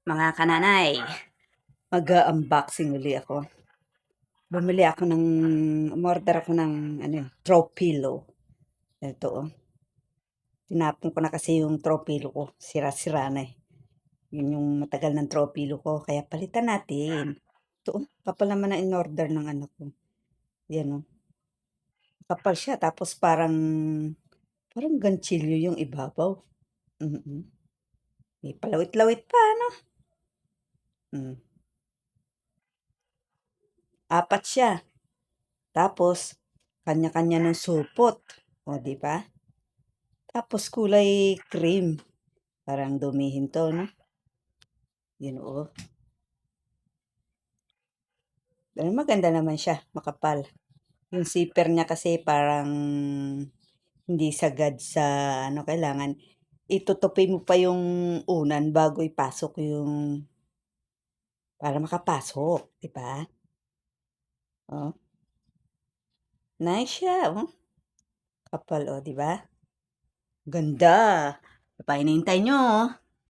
Mga kananay, mag-unboxing uli ako. Umorder ako ng throw pillow. Ito, oh. Tinapon ko na kasi yung throw pillow ko. Sira-sira na eh. Yun yung matagal ng throw pillow ko. Kaya palitan natin. Ito, oh. Kapal naman na in-order ng anak ko. Yan, oh. Kapal siya. Tapos parang ganchilyo yung ibabaw. Mm-mm. May palawit-lawit pa, no? Mm. Apat siya. Tapos, kanya-kanya ng supot. O, di ba? Tapos kulay cream. Parang dumihin to, no? Yun, oo. Pero maganda naman siya, makapal. Yung zipper niya kasi parang hindi sagad sa, kailangan itutupi mo pa yung unan bago ipasok para makapasok, di ba? Oh, nice siya, oh. Kapal, oh, di ba? Ganda. Pa hinihintay nyo, oh.